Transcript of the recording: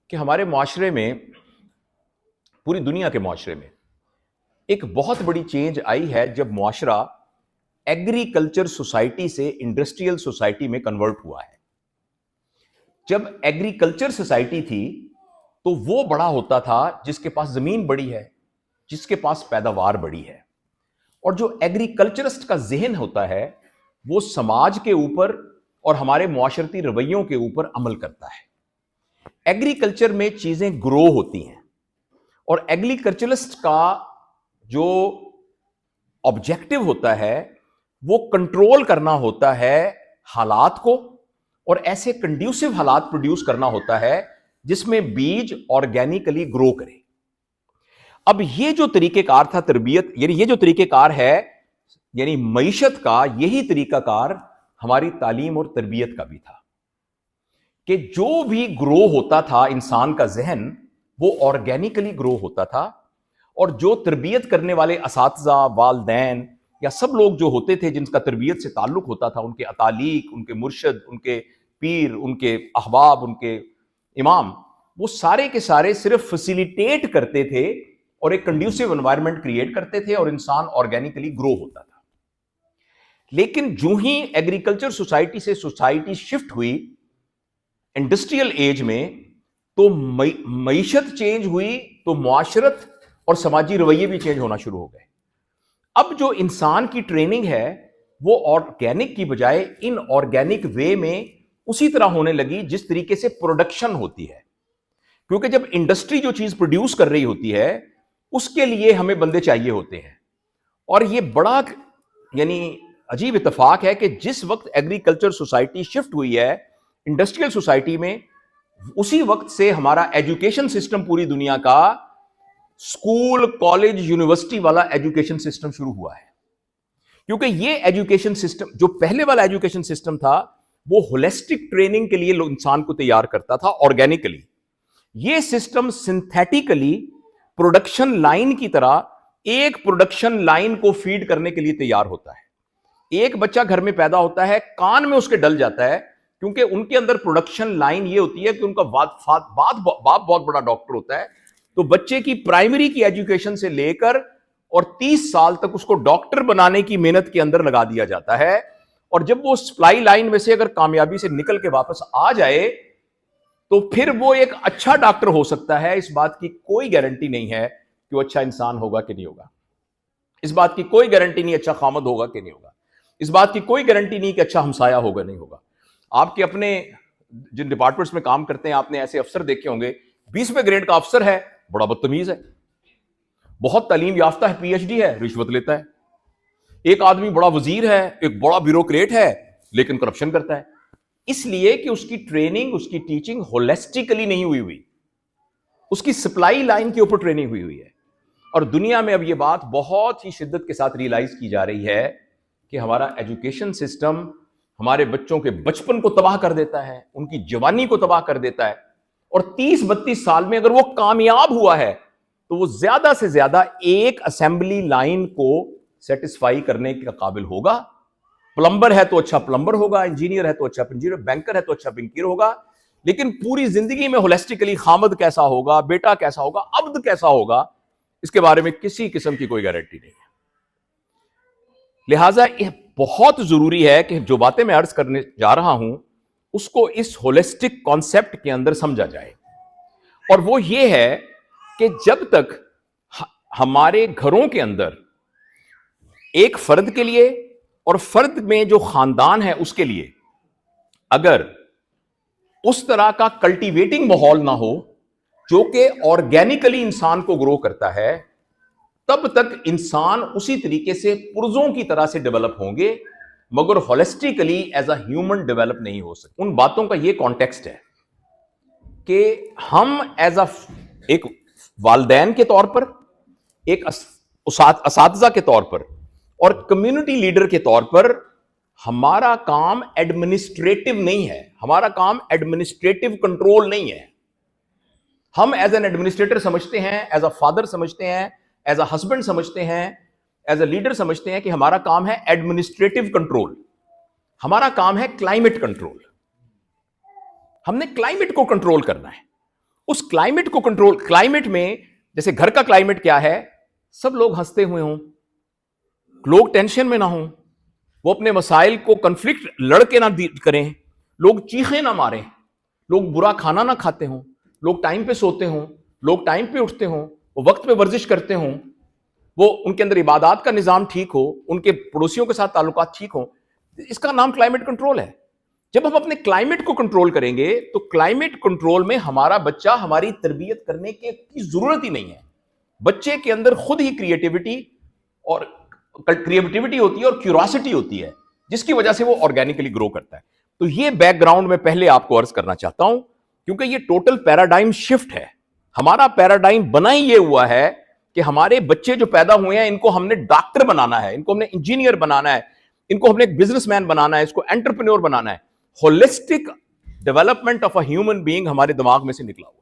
کہ ہمارے معاشرے میں، پوری دنیا کے معاشرے میں ایک بہت بڑی چینج آئی ہے جب معاشرہ ایگریکلچر سوسائٹی سے انڈسٹریل سوسائٹی میں کنورٹ ہوا ہے۔ جب ایگریکلچر سوسائٹی تھی تو وہ بڑا ہوتا تھا جس کے پاس زمین بڑی ہے، جس کے پاس پیداوار بڑی ہے، اور جو ایگریکلچرسٹ کا ذہن ہوتا ہے وہ سماج کے اوپر اور ہمارے معاشرتی رویوں کے اوپر عمل کرتا ہے۔ ایگریکلچر میں چیزیں گرو ہوتی ہیں، اور ایگریکلچرسٹ کا جو آبجیکٹو ہوتا ہے وہ کنٹرول کرنا ہوتا ہے حالات کو، اور ایسے کنڈیوسو حالات پروڈیوس کرنا ہوتا ہے جس میں بیج آرگینیکلی گرو کرے۔ اب یہ جو طریقہ کار تھا تربیت، یعنی یہ جو طریقہ کار ہے یعنی معیشت کا، یہی طریقہ کار ہماری تعلیم اور تربیت کا بھی تھا کہ جو بھی گرو ہوتا تھا انسان کا ذہن وہ آرگینیکلی گرو ہوتا تھا، اور جو تربیت کرنے والے اساتذہ، والدین یا سب لوگ جو ہوتے تھے جن کا تربیت سے تعلق ہوتا تھا، ان کے اتالیق، ان کے مرشد، ان کے پیر، ان کے احباب، ان کے امام، وہ سارے کے سارے صرف فیسیلیٹیٹ کرتے تھے اور ایک کنڈیوسو انوائرمنٹ کریٹ کرتے تھے، اور انسان آرگینیکلی گرو ہوتا تھا۔ لیکن جو ہی ایگریکلچر سوسائٹی سے سوسائٹی شفٹ ہوئی انڈسٹریل ایج میں، تو معیشت چینج ہوئی، تو معاشرت اور سماجی رویے بھی چینج ہونا شروع ہو گئے۔ اب جو انسان کی ٹریننگ ہے وہ آرگینک کی بجائے ان آرگینک وے میں اسی طرح ہونے لگی جس طریقے سے پروڈکشن ہوتی ہے، کیونکہ جب انڈسٹری جو چیز پروڈیوس کر رہی ہوتی ہے اس کے لیے ہمیں بندے چاہیے ہوتے ہیں۔ اور یہ بڑا یعنی عجیب اتفاق ہے کہ جس وقت ایگریکلچر سوسائٹی شفٹ ہوئی ہے انڈسٹریل سوسائٹی میں، اسی وقت سے ہمارا ایجوکیشن سسٹم پوری دنیا کا اسکول، کالج، یونیورسٹی والا ایجوکیشن سسٹم شروع ہوا ہے۔ کیونکہ یہ ایجوکیشن سسٹم جو پہلے والا ایجوکیشن سسٹم تھا وہ ہولسٹک ٹریننگ کے لیے انسان کو تیار کرتا تھا آرگینکلی، یہ سسٹم سنتھیٹیکلی پروڈکشن لائن کی طرح ایک پروڈکشن لائن کو فیڈ کرنے کے لیے تیار ہوتا ہے۔ ایک بچہ گھر میں پیدا ہوتا ہے، کان میں اس کے ڈل جاتا ہے، کیونکہ ان کے اندر پروڈکشن لائن یہ ہوتی ہے کہ ان کا باپ بہت بڑا ڈاکٹر ہوتا ہے، تو بچے کی پرائمری کی ایجوکیشن سے لے کر اور 30 سال تک اس کو ڈاکٹر بنانے کی محنت کے اندر لگا دیا جاتا ہے، اور جب وہ سپلائی لائن میں سے اگر کامیابی سے نکل کے واپس آ جائے تو پھر وہ ایک اچھا ڈاکٹر ہو سکتا ہے۔ اس بات کی کوئی گارنٹی نہیں ہے کہ وہ اچھا انسان ہوگا کہ نہیں ہوگا، اس بات کی کوئی گارنٹی نہیں اچھا خامد ہوگا کہ نہیں ہوگا، اس بات کی کوئی گارنٹی نہیں کہ اچھا ہمسایہ ہوگا نہیں ہوگا۔ آپ کے اپنے جن ڈپارٹمنٹس میں کام کرتے ہیں آپ نے ایسے افسر دیکھے ہوں گے، 20ویں گریڈ کا افسر ہے، بڑا بدتمیز ہے، بہت تعلیم یافتہ ہے، پی ایچ ڈی ہے، رشوت لیتا ہے۔ ایک آدمی بڑا وزیر ہے، ایک بڑا بیوروکریٹ ہے، لیکن کرپشن کرتا ہے، اس لیے کہ اس کی ٹریننگ، اس کی ٹیچنگ ہولسٹیکلی نہیں ہوئی، اس کی سپلائی لائن کے اوپر ٹریننگ ہوئی ہے۔ اور دنیا میں اب یہ بات بہت ہی شدت کے ساتھ ریئلائز کی جا رہی ہے کہ ہمارا ایجوکیشن سسٹم ہمارے بچوں کے بچپن کو تباہ کر دیتا ہے، ان کی جوانی کو تباہ کر دیتا ہے، اور 30-32 سال میں اگر وہ کامیاب ہوا ہے تو وہ زیادہ سے زیادہ ایک اسمبلی لائن کو سیٹسفائی کرنے کے قابل ہوگا۔ پلمبر ہے تو اچھا پلمبر ہوگا، انجینئر ہے تو اچھا انجینئر، بینکر ہے تو اچھا بینکر ہوگا، لیکن پوری زندگی میں ہولسٹیکلی خامد کیسا ہوگا، بیٹا کیسا ہوگا، عبد کیسا ہوگا، اس کے بارے میں کسی قسم کی کوئی گارنٹی نہیں ہے۔ لہٰذا یہ بہت ضروری ہے کہ جو باتیں میں عرض کرنے جا رہا ہوں اس کو اس ہولسٹک کانسیپٹ کے اندر سمجھا جائے، اور وہ یہ ہے کہ جب تک ہمارے گھروں کے اندر ایک فرد کے لیے اور فرد میں جو خاندان ہے اس کے لیے اگر اس طرح کا کلٹیویٹنگ ماحول نہ ہو جو کہ آرگینکلی انسان کو گرو کرتا ہے، تب تک انسان اسی طریقے سے پرزوں کی طرح سے ڈیولپ ہوں گے، مگر holistically as a human develop نہیں ہو سکتے۔ ان باتوں کا یہ کانٹیکسٹ ہے کہ ہم ایز ایک والدین کے طور پر، ایک اساتذہ کے طور پر، اور کمیونٹی لیڈر کے طور پر ہمارا کام ایڈمنسٹریٹو نہیں ہے، ہمارا کام ایڈمنسٹریٹو کنٹرول نہیں ہے۔ ہم ایز این ایڈمنسٹریٹر سمجھتے ہیں، ایز اے فادر سمجھتے ہیں، ایز اے ہسبینڈ سمجھتے ہیں، ایز اے لیڈر سمجھتے ہیں کہ ہمارا کام ہے ایڈمنسٹریٹو کنٹرول، ہمارا کام ہے کلائمیٹ کنٹرول۔ ہم نے کلائمیٹ کو کنٹرول کرنا ہے، اس کلائمیٹ کو کنٹرول, کلائمیٹ میں جیسے گھر کا کلائمیٹ کیا ہے, سب لوگ ہنستے ہوئے ہوں, لوگ ٹینشن میں نہ ہوں, وہ اپنے مسائل کو کنفلکٹ لڑ کے نہ کریں, لوگ چیخیں نہ ماریں, لوگ برا کھانا نہ کھاتے ہوں, لوگ ٹائم پہ سوتے ہوں, لوگ ٹائم پہ اٹھتے ہوں, وہ وقت پہ ورزش کرتے ہوں, وہ ان کے اندر عبادات کا نظام ٹھیک ہو, ان کے پڑوسیوں کے ساتھ تعلقات ٹھیک ہوں. اس کا نام کلائمیٹ کنٹرول ہے. جب ہم اپنے کلائمیٹ کو کنٹرول کریں گے تو کلائمیٹ کنٹرول میں ہمارا بچہ ہماری تربیت کرنے کی ضرورت ہی نہیں ہے. بچے کے اندر خود ہی کریٹیوٹی ہوتی ہے اور کیوریاسٹی ہوتی ہے, جس کی وجہ سے وہ آرگینکلی گرو کرتا ہے. تو یہ بیک گراؤنڈ میں پہلے آپ کو عرض کرنا چاہتا ہوں, کیونکہ یہ ٹوٹل پیراڈائم شفٹ ہے. ہمارا پیراڈائم بنا ہی یہ ہوا ہے کہ ہمارے بچے جو پیدا ہوئے ہیں ان کو ہم نے ڈاکٹر بنانا ہے, ان کو ہم نے انجینئر بنانا ہے, ان کو ہم نے ایک بزنس مین بنانا ہے, اس کو انٹرپرینور بنانا ہے. Holistic development of a human being ہمارے دماغ میں سے نکلا ہوا.